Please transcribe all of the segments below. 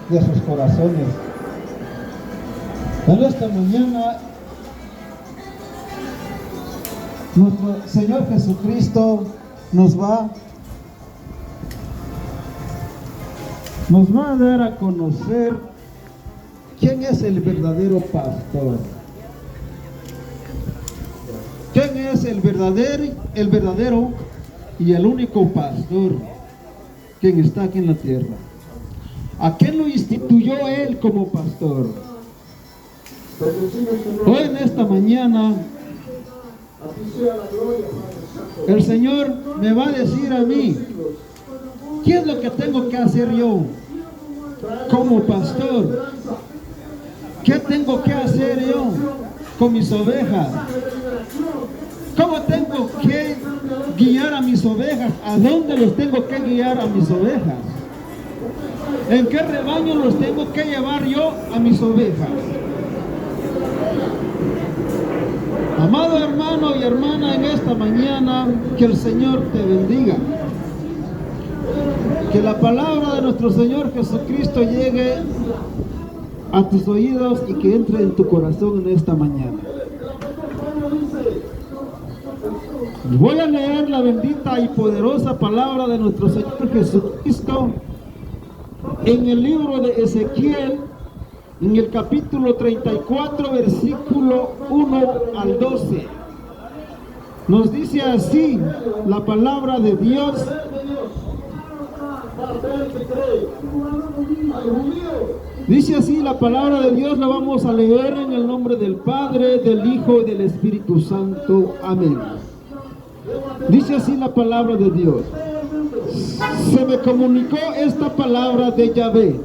de sus corazones. En esta mañana, nuestro Señor Jesucristo nos va a dar a conocer quién es el verdadero pastor. ¿Quién es el verdadero y el único pastor quien está aquí en la tierra? ¿A quién lo instituyó Él como pastor? Hoy en esta mañana el Señor me va a decir a mí ¿qué es lo que tengo que hacer yo como pastor? ¿Qué tengo que hacer yo con mis ovejas? ¿Cómo tengo que guiar a mis ovejas? ¿A dónde los tengo que guiar a mis ovejas? ¿En qué rebaño los tengo que llevar yo a mis ovejas? Amado hermano y hermana, en esta mañana, que el Señor te bendiga. Que la palabra de nuestro Señor Jesucristo llegue a tus oídos y que entre en tu corazón en esta mañana. Voy a leer la bendita y poderosa palabra de nuestro Señor Jesucristo en el libro de Ezequiel, en el capítulo 34, versículo 1 al 12. Nos dice así la palabra de Dios. Dice así la palabra de Dios, la vamos a leer en el nombre del Padre, del Hijo y del Espíritu Santo. Amén. Dice así la palabra de Dios. Se me comunicó esta palabra de Yahvé.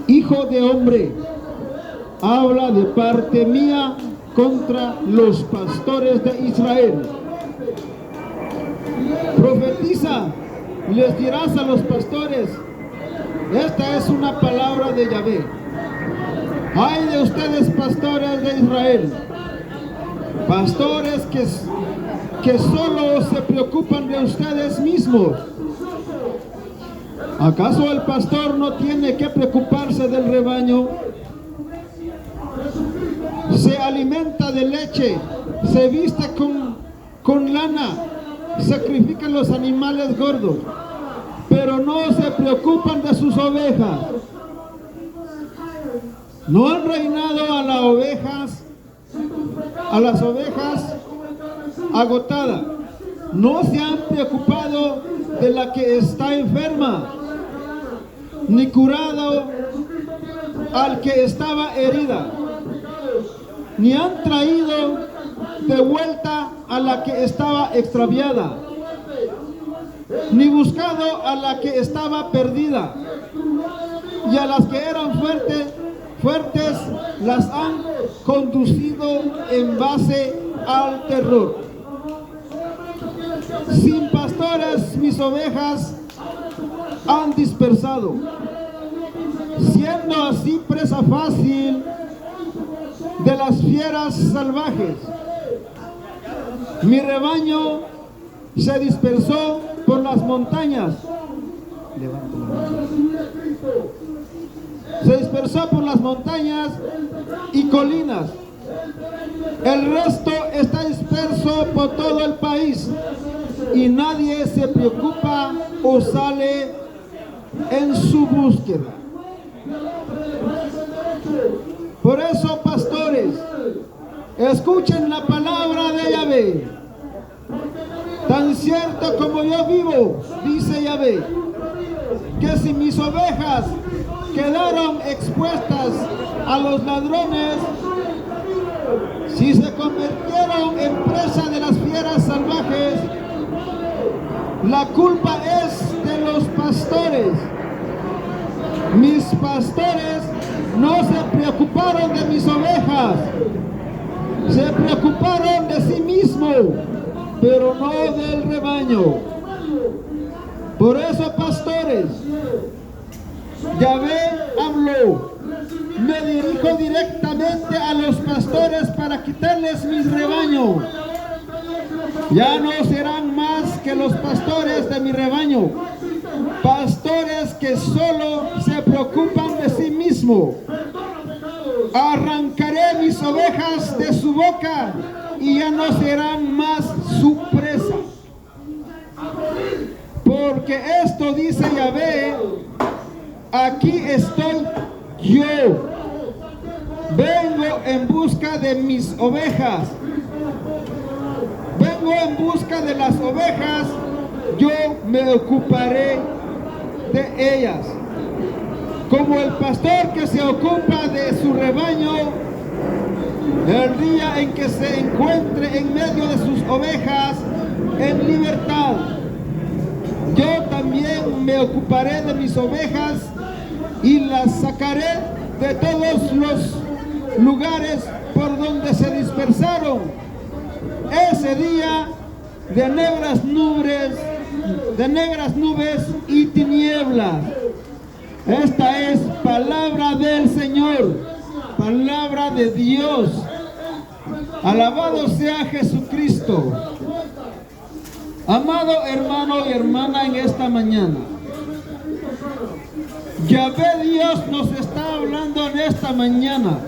Hijo de hombre, habla de parte mía contra los pastores de Israel. Profetiza y les dirás a los pastores, esta es una palabra de Yahvé. Ay de ustedes, pastores de Israel, pastores que solo se preocupan de ustedes mismos. ¿Acaso el pastor no tiene que preocuparse del rebaño? Se alimenta de leche, se viste con lana, sacrifican los animales gordos, pero no se preocupan de sus ovejas. No han reinado a las ovejas agotadas. No se han preocupado de la que está enferma, ni curado al que estaba herida, ni han traído de vuelta a la que estaba extraviada, ni buscado a la que estaba perdida, y a las que eran fuertes las han conducido en base al terror. Sin pastores mis ovejas han dispersado, siendo así presa fácil de las fieras salvajes. Mi rebaño se dispersó por las montañas. Se dispersó por las montañas y colinas. El resto está disperso por todo el país y nadie se preocupa o sale en su búsqueda. Por eso, pastores, escuchen la palabra de Yahvé. Tan cierto como yo vivo, dice Yahvé, que si mis ovejas quedaron expuestas a los ladrones, si se convirtieron en presa de las fieras salvajes, la culpa es de los pastores. Mis pastores no se preocuparon de mis ovejas, se preocuparon de sí mismos, pero no del rebaño. Por eso, pastores, Yahvé habló. Me dirijo directamente a los pastores para quitarles mis rebaños. Ya no serán más que los pastores de mi rebaño. Pastores que solo se preocupan de sí mismos. Arrancaré mis ovejas de su boca y ya no serán más su presa. Porque esto dice Yahvé, aquí estoy yo. Vengo en busca de mis ovejas. Vengo en busca de las ovejas. Yo me ocuparé de ellas. Como el pastor que se ocupa de su rebaño, el día en que se encuentre en medio de sus ovejas en libertad, yo también me ocuparé de mis ovejas y las sacaré de todos los lugares por donde se dispersaron. Ese día de negras nubes y tinieblas. Esta es palabra del Señor, palabra de Dios. Alabado sea Jesucristo. Amado hermano y hermana, en esta mañana, Yahvé Dios nos está hablando en esta mañana.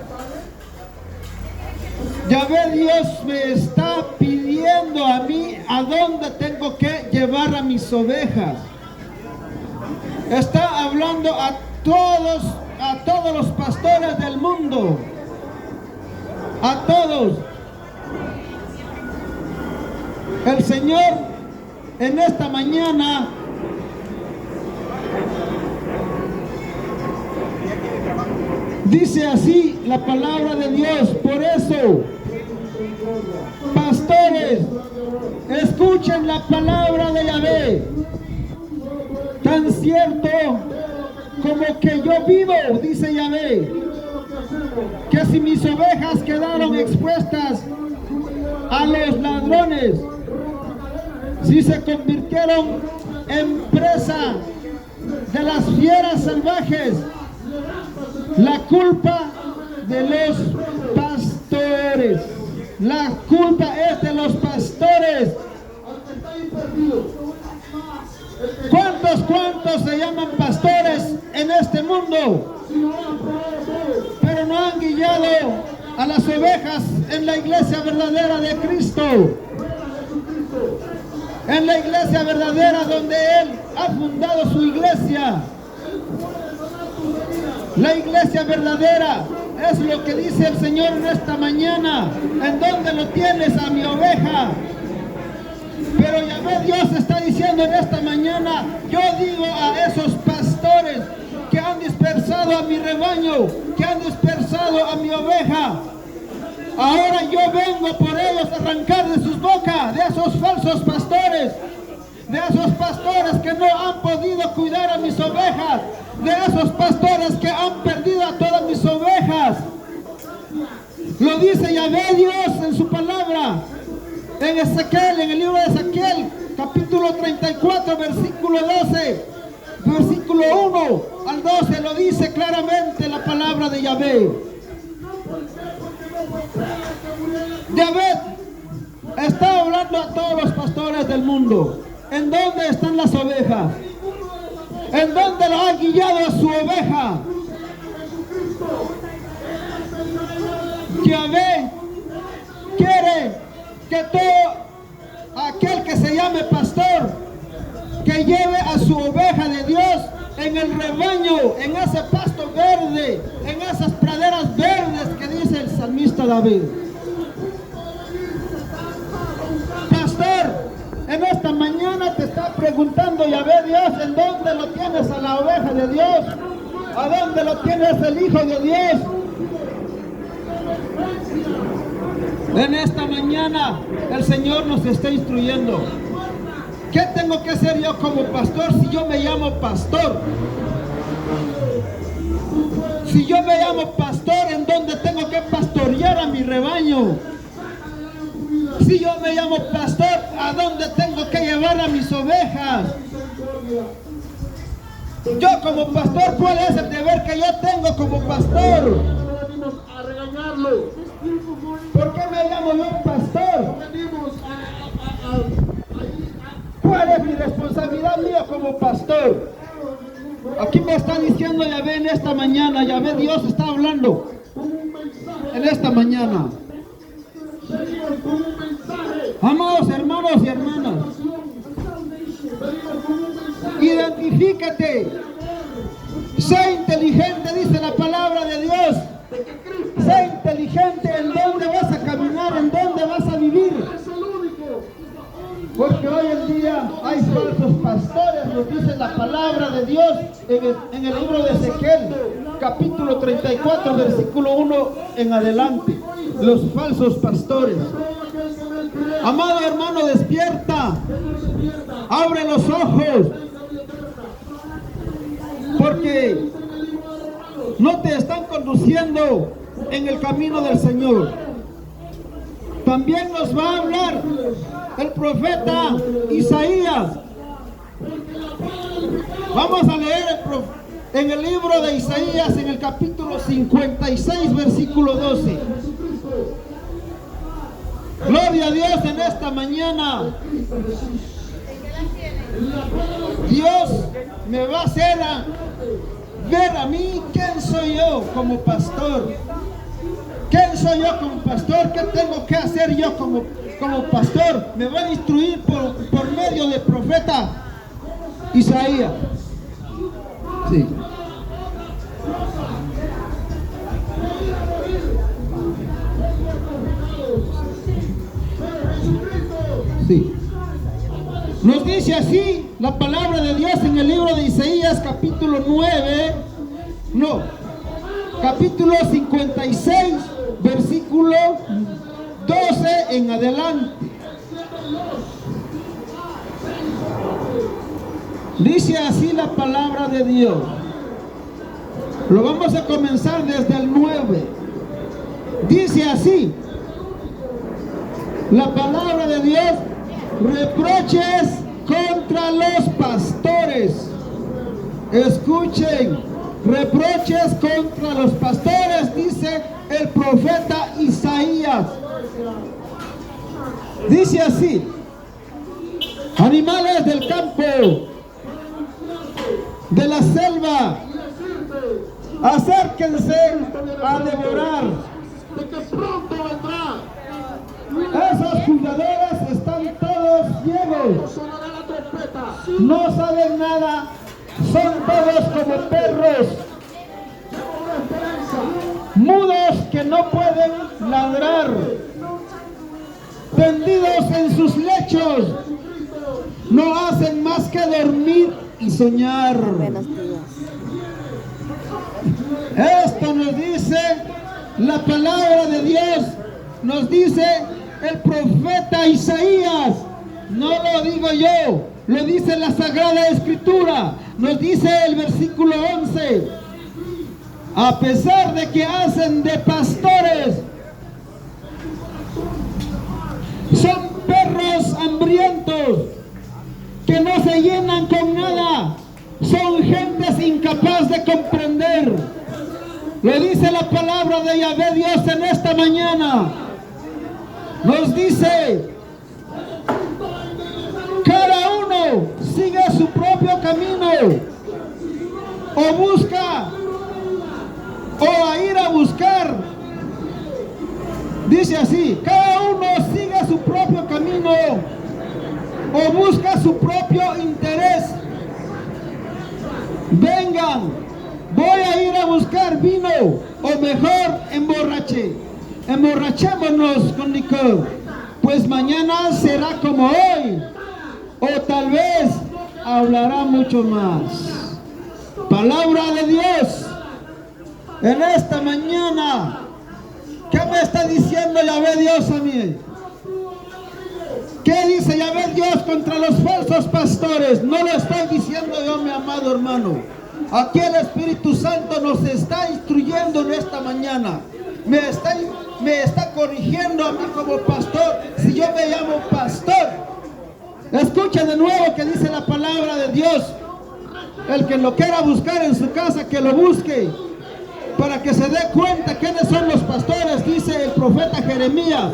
Yahvé Dios me está pidiendo a mí a dónde tengo que llevar a mis ovejas. Está hablando a todos los pastores del mundo, a todos. El Señor en esta mañana dice así la palabra de Dios. Por eso, pastores, escuchen la palabra de Yahvé. Tan cierto como que yo vivo, dice Yahvé, que si mis ovejas quedaron expuestas a los ladrones, si se convirtieron en presa de las fieras salvajes, la culpa de los pastores. La culpa es de los pastores. ¿Cuántos se llaman pastores en este mundo? Pero no han guiado a las ovejas en la iglesia verdadera de Cristo. En la iglesia verdadera donde Él ha fundado su iglesia. La iglesia verdadera es lo que dice el Señor en esta mañana. ¿En dónde lo tienes a mi oveja? Pero Yahvé Dios está diciendo en esta mañana, yo digo a esos pastores que han dispersado a mi rebaño, que han dispersado a mi oveja, ahora yo vengo por ellos a arrancar de sus bocas, de esos falsos pastores, de esos pastores que no han podido cuidar a mis ovejas, de esos pastores que han perdido a todas mis ovejas. Lo dice Yahvé Dios en su palabra. En Ezequiel, en el libro de Ezequiel, capítulo 34, versículo 12, versículo 1 al 12, lo dice claramente la palabra de Yahvé. Yahvé está hablando a todos los pastores del mundo. ¿En dónde están las ovejas? ¿En dónde lo ha guiado a su oveja? Yahvé quiere que todo aquel que se llame pastor, que lleve a su oveja de Dios en el rebaño, en ese pasto verde, en esas praderas verdes que dice el salmista David. Pastor, en esta mañana te está preguntando Yahvé Dios, ¿en dónde lo tienes a la oveja de Dios? ¿A dónde lo tienes el Hijo de Dios? En esta mañana el Señor nos está instruyendo. ¿Qué tengo que hacer yo como pastor si yo me llamo pastor? Si yo me llamo pastor, ¿en dónde tengo que pastorear a mi rebaño? Si yo me llamo pastor, ¿a dónde tengo que llevar a mis ovejas? Yo como pastor, ¿cuál es el deber que yo tengo como pastor? A regañarlo. ¿Por qué me llamo yo pastor? ¿Cuál es mi responsabilidad mía como pastor? Aquí me está diciendo Yahvé en esta mañana. Yahvé Dios está hablando en esta mañana. Amados hermanos y hermanas, identifícate. Sé inteligente, dice la palabra de Dios. Sé inteligente en dónde vas a caminar, en dónde vas a vivir. Porque hoy en día hay falsos pastores, nos dice la palabra de Dios en el libro de Ezequiel, capítulo 34, versículo 1 en adelante. Los falsos pastores. Amado hermano, despierta. Abre los ojos. Porque no te están conduciendo en el camino del Señor. También nos va a hablar el profeta Isaías. Vamos a leer en el libro de Isaías, en el capítulo 56, versículo 12. Gloria a Dios en esta mañana. Dios me va a hacer ver a mí quién soy yo como pastor. ¿Quién soy yo como pastor? ¿Qué tengo que hacer yo como pastor? Me va a instruir por medio del profeta Isaías. Sí. Sí. Nos dice así la palabra de Dios en el libro de Isaías, capítulo 56, versículo 12 en adelante. Dice así la palabra de Dios. Lo vamos a comenzar desde el 9. Dice así la palabra de Dios: reproches contra los pastores. Escuchen, reproches contra los pastores, dice el profeta Isaías. Dice así: animales del campo, de la selva, acérquense a devorar. Esos cuidadores están todos ciegos, no saben nada, son todos como perros, mudos que no pueden ladrar, tendidos en sus lechos, no hacen más que dormir y soñar. Esto nos dice la palabra de Dios, nos dice el profeta Isaías. No lo digo yo, lo dice la Sagrada Escritura. Nos dice el versículo 11: a pesar de que hacen de pastores, son perros hambrientos que no se llenan con nada, son gentes incapaz de comprender. Lo dice la palabra de Yahvé Dios en esta mañana. Nos dice: cada uno sigue su propio camino, o busca, o a ir a buscar. Dice así: cada uno sigue su propio camino, o busca su propio interés. Vengan, voy a ir a buscar vino, o mejor emborrachémonos con licor, pues mañana será como hoy, o tal vez hablará mucho más. Palabra de Dios en esta mañana. ¿Qué me está diciendo Yahvé Dios a mí? ¿Qué dice Yahvé Dios contra los falsos pastores? No lo estoy diciendo yo, mi amado hermano. Aquí el Espíritu Santo nos está instruyendo en esta mañana. Me está corrigiendo a mí como pastor. Si yo me llamo pastor, escucha de nuevo que dice la palabra de Dios: el que lo quiera buscar en su casa, que lo busque, para que se dé cuenta quiénes son los pastores. Dice el profeta Jeremías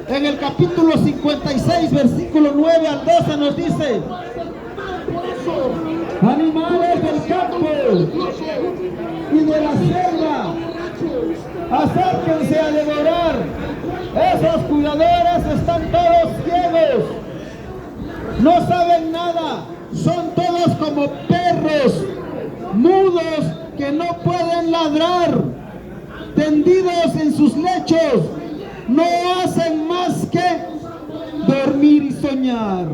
en el capítulo 56, versículo 9 al 12, nos dice: animales del campo y de la selva, acérquense a devorar. Esos cuidadores están todos ciegos, no saben nada, son todos como perros mudos que no pueden ladrar, tendidos en sus lechos, no hacen más que dormir y soñar.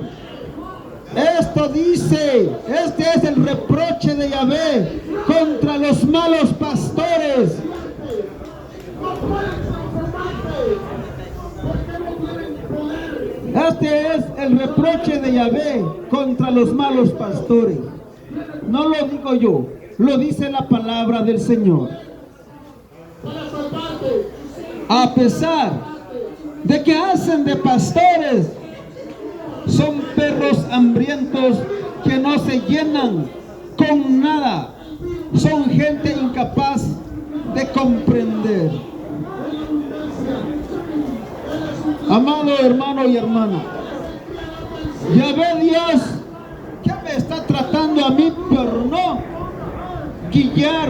Esto dice, este es el reproche de Yahvé contra los malos pastores. Este es el reproche de Yahvé contra los malos pastores. No lo digo yo, lo dice la palabra del Señor. A pesar de que hacen de pastores, son perros hambrientos que no se llenan con nada. Son gente incapaz de comprender. Amado hermano y hermana, Yahvé Dios, ¿qué me está tratando a mí por no guiar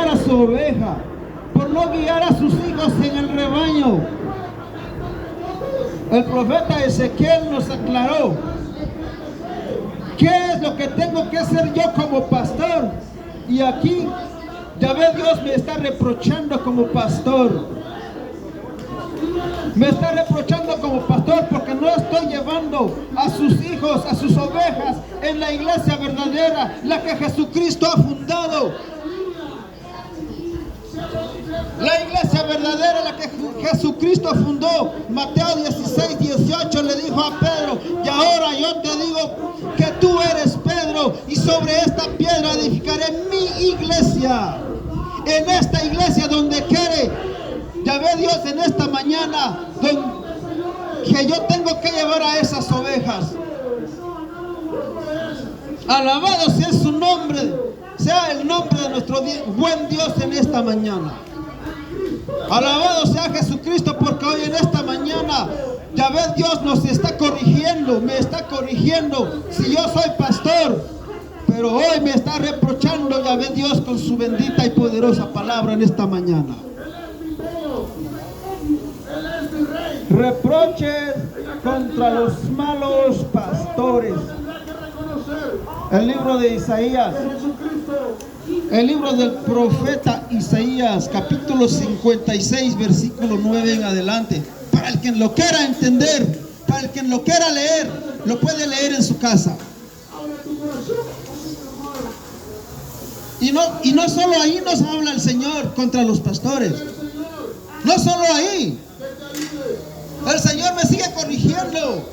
a su oveja, por no guiar a sus hijos en el rebaño? El profeta Ezequiel nos aclaró qué es lo que tengo que hacer yo como pastor. Y aquí Yahvé Dios me está reprochando como pastor. Me está reprochando como pastor porque no estoy llevando a sus hijos, a sus ovejas en la iglesia verdadera, la que Jesucristo ha fundado. La iglesia verdadera, la que Jesucristo fundó. Mateo 16, 18 le dijo a Pedro: y ahora yo te digo que tú eres Pedro, y sobre esta piedra edificaré mi iglesia. En esta iglesia donde quiere Yahvé Dios en esta mañana, que yo tengo que llevar a esas ovejas. Alabado sea su nombre, sea el nombre de nuestro buen Dios en esta mañana. Alabado sea Jesucristo, porque hoy en esta mañana Yahvé Dios nos está corrigiendo, me está corrigiendo. Si yo soy pastor, pero hoy me está reprochando Yahvé Dios con su bendita y poderosa palabra en esta mañana. Reproches contra los malos pastores. El libro de Isaías, el libro del profeta Isaías, capítulo 56, versículo 9 en adelante. Para el que lo quiera entender, para el que lo quiera leer, lo puede leer en su casa. Y no solo ahí nos habla el Señor contra los pastores. No solo ahí. El Señor me sigue corrigiendo.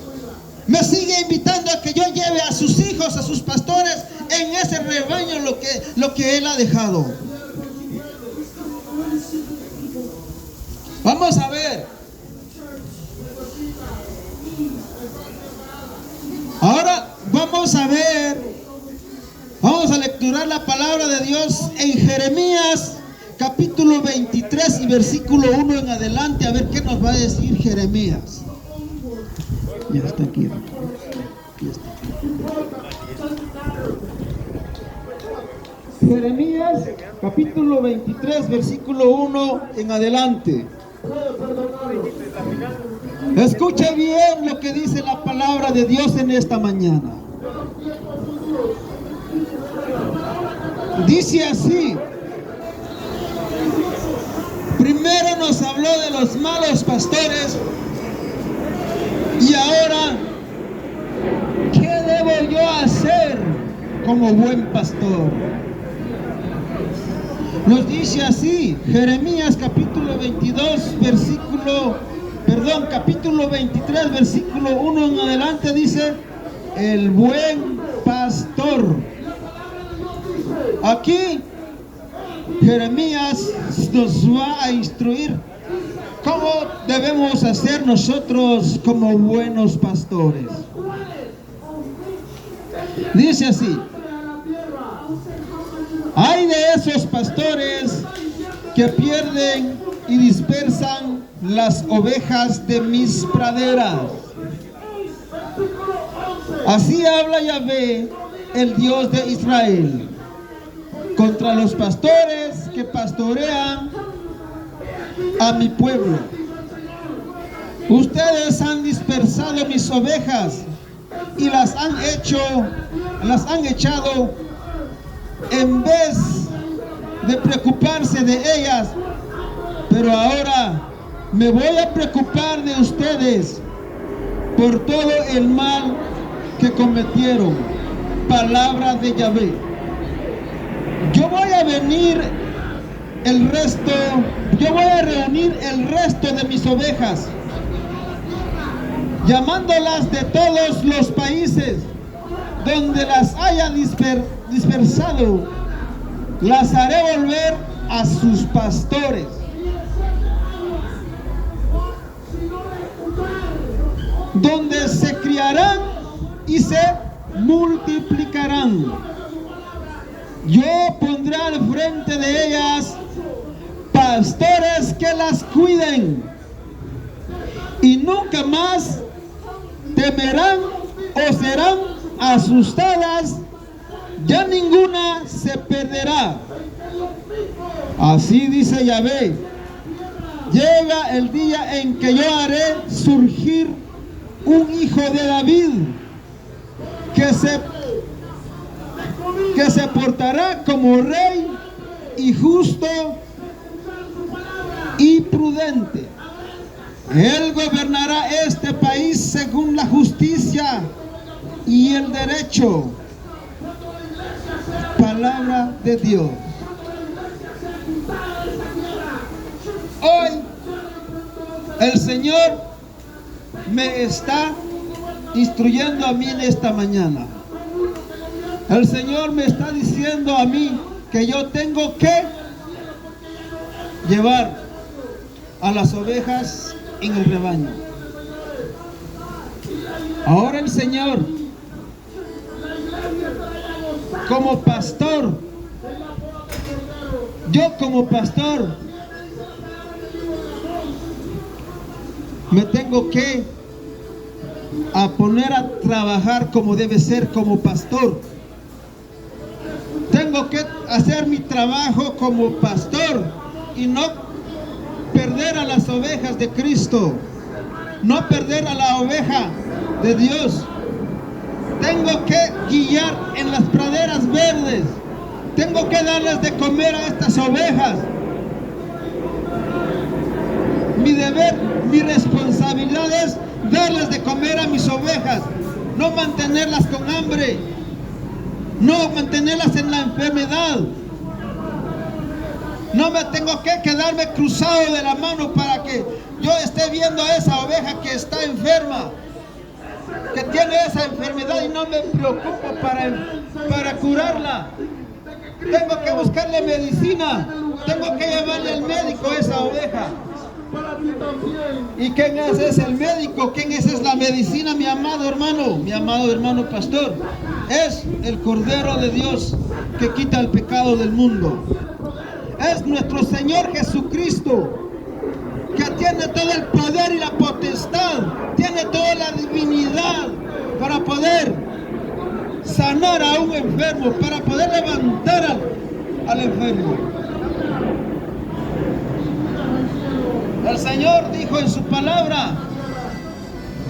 Me sigue invitando a que yo lleve a sus hijos, a sus pastores, en ese rebaño lo que Él ha dejado. Vamos a ver. Ahora vamos a ver. Vamos a lecturar la palabra de Dios en Jeremías capítulo 23 y versículo 1 en adelante. A ver qué nos va a decir Jeremías. Ya está aquí. Jeremías capítulo 23 versículo 1 en adelante. Escuche bien lo que dice la palabra de Dios en esta mañana. Dice así. Primero nos habló de los malos pastores. Y ahora, ¿qué debo yo hacer como buen pastor? Nos dice así, Jeremías capítulo 23, versículo 1 en adelante dice, el buen pastor. Aquí, Jeremías nos va a instruir cómo debemos hacer nosotros como buenos pastores. Dice así: hay de esos pastores que pierden y dispersan las ovejas de mis praderas. Así habla Yahvé, el Dios de Israel, contra los pastores que pastorean a mi pueblo. Ustedes han dispersado mis ovejas y las han echado en vez de preocuparse de ellas. Pero ahora me voy a preocupar de ustedes por todo el mal que cometieron. Palabra de Yahvé. Yo voy a reunir el resto de mis ovejas, llamándolas de todos los países donde las haya dispersado, las haré volver a sus pastores. Donde se criarán y se multiplicarán. Yo pondré al frente de ellas pastores que las cuiden, y nunca más temerán o serán asustadas, ya ninguna se perderá. Así dice Yahvé: llega el día en que yo haré surgir un hijo de David que se portará como rey y justo y prudente. Él gobernará este país según la justicia y el derecho. Palabra de Dios. Hoy el Señor me está instruyendo a mí en esta mañana. El Señor me está diciendo a mí que yo tengo que llevar a las ovejas en el rebaño. Ahora el Señor, como pastor, yo como pastor, me tengo que poner a trabajar como debe ser como pastor. Tengo que hacer mi trabajo como pastor y no perder a las ovejas de Cristo, no perder a la oveja de Dios. Tengo que guiar en las praderas verdes. Tengo que darles de comer a estas ovejas. Mi deber, mi responsabilidad es darles de comer a mis ovejas, no mantenerlas con hambre, no mantenerlas en la enfermedad. No me tengo que quedarme cruzado de la mano para que yo esté viendo a esa oveja que está enferma, que tiene esa enfermedad, y no me preocupo para curarla. Tengo que buscarle medicina, tengo que llevarle al médico a esa oveja. ¿Y quién es el médico? ¿Quién es la medicina, mi amado hermano pastor? Es el Cordero de Dios que quita el pecado del mundo. Es nuestro Señor Jesucristo, que tiene todo el poder y la potestad, tiene toda la divinidad para poder sanar a un enfermo, para poder levantar al enfermo. El Señor dijo en su palabra: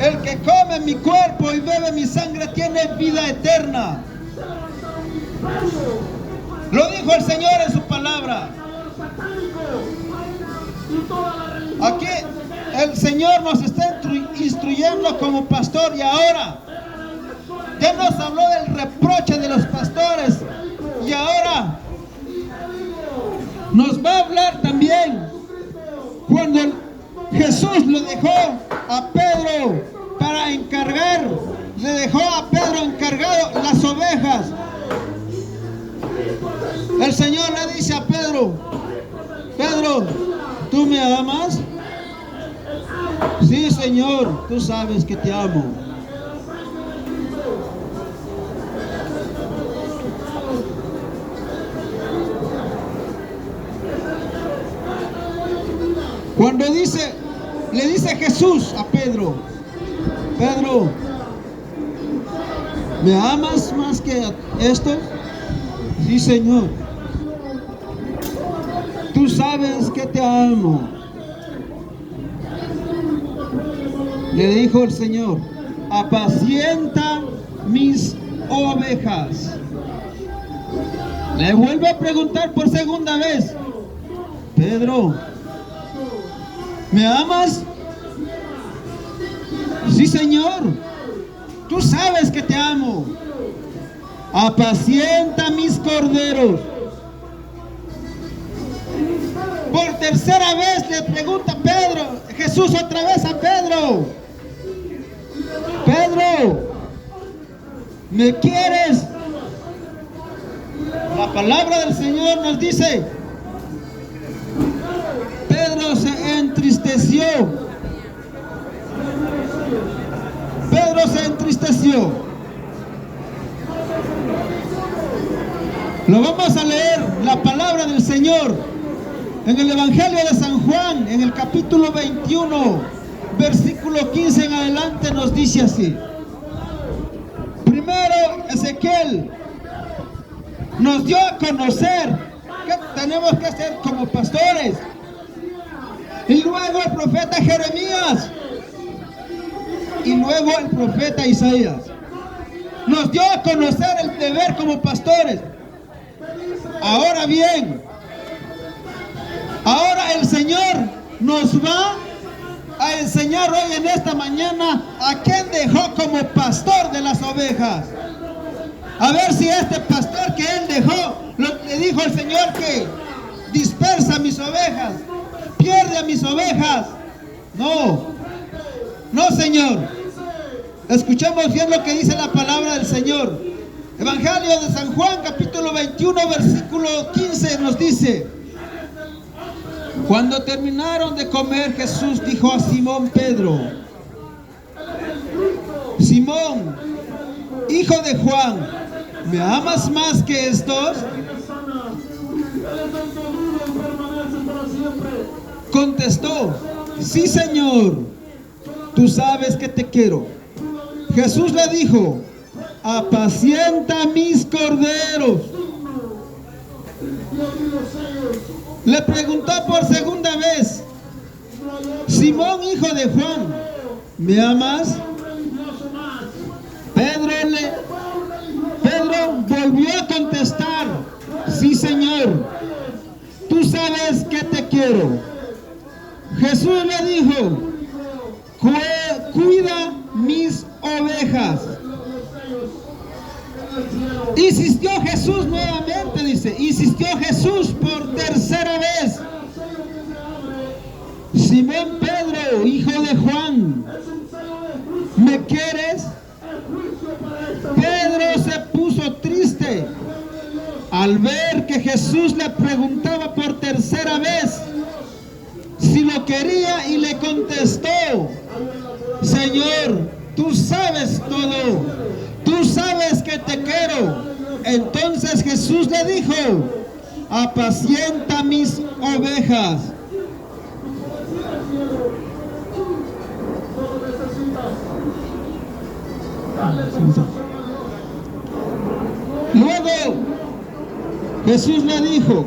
el que come mi cuerpo y bebe mi sangre tiene vida eterna. Lo dijo el Señor en su palabra. Aquí el Señor nos está instruyendo como pastor, y ahora ya nos habló del reproche de los pastores, y ahora nos va a hablar también cuando Jesús le dejó a Pedro para encargar, le dejó a Pedro encargado las ovejas. El Señor le dice a Pedro: Pedro, ¿tú me amas? Sí, Señor, tú sabes que te amo. Cuando le dice Jesús a Pedro: Pedro, ¿Me amas más que esto? Sí, Señor. Tú sabes que te amo. Le dijo el Señor, apacienta mis ovejas. Le vuelve a preguntar por segunda vez, Pedro, ¿me amas? Sí, Señor. Tú sabes que te amo. Apacienta mis corderos. Por tercera vez le pregunta Pedro, Jesús otra vez a Pedro. Pedro, ¿me quieres? La palabra del Señor nos dice, Pedro se entristeció. Pedro se entristeció. Lo vamos a leer, la palabra del Señor, en el Evangelio de San Juan, en el capítulo 21, versículo 15 en adelante, nos dice así. Primero, Ezequiel nos dio a conocer qué tenemos que hacer como pastores. Y luego el profeta Jeremías. Y luego el profeta Isaías. Nos dio a conocer el deber como pastores. Ahora bien, ahora el Señor nos va a enseñar hoy en esta mañana a quién dejó como pastor de las ovejas. A ver si este pastor que él dejó, le dijo el Señor que dispersa mis ovejas, pierde a mis ovejas. No, no, Señor. Escuchemos bien lo que dice la palabra del Señor. Evangelio de San Juan, capítulo 21, versículo 15 nos dice: cuando terminaron de comer, Jesús dijo a Simón Pedro: Simón, hijo de Juan, ¿me amas más que estos? Contestó: sí, Señor, tú sabes que te quiero. Jesús le dijo: apacienta mis corderos. Le preguntó por segunda vez: Simón, hijo de Juan, ¿me amas? Pedro volvió a contestar: sí, Señor, tú sabes que te quiero. Jesús le dijo: cuida mis ovejas. Insistió Jesús nuevamente, dice, insistió Jesús por tercera vez: Simón Pedro, hijo de Juan, ¿me quieres? Pedro se puso triste al ver que Jesús le preguntaba por tercera vez si lo quería, y le contestó: Señor, tú sabes todo, tú sabes que te quiero. Entonces Jesús le dijo: apacienta mis ovejas. Luego Jesús le dijo: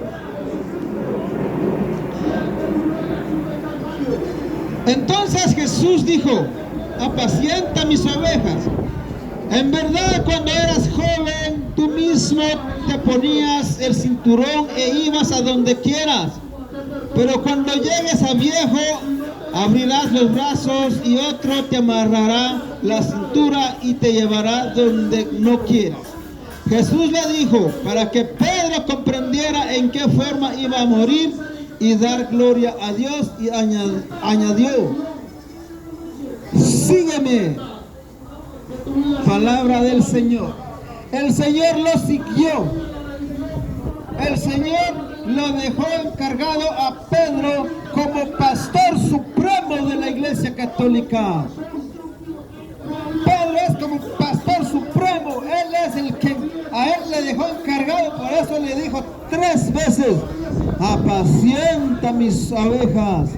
entonces Jesús dijo: apacienta mis ovejas. En verdad, cuando eras joven, tú mismo te ponías el cinturón e ibas a donde quieras. Pero cuando llegues a viejo, abrirás los brazos y otro te amarrará la cintura y te llevará donde no quieras. Jesús le dijo para que Pedro comprendiera en qué forma iba a morir y dar gloria a Dios, y añadió: sígueme. Palabra del Señor. El Señor lo siguió. El Señor lo dejó encargado a Pedro como pastor supremo de la Iglesia Católica. Pedro es como pastor supremo. Él es el que a él le dejó encargado. Por eso le dijo 3 veces: apacienta mis ovejas,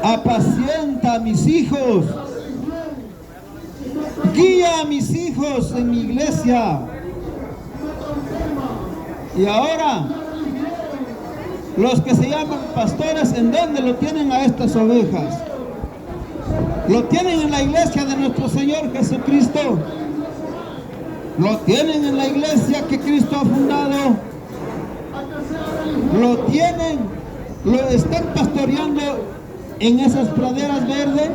apacienta a mis hijos. Guía a mis hijos en mi iglesia. Y ahora, los que se llaman pastores, ¿en dónde lo tienen a estas ovejas? Lo tienen en la iglesia de nuestro Señor Jesucristo. Lo tienen en la iglesia que Cristo ha fundado. Lo están pastoreando en esas praderas verdes.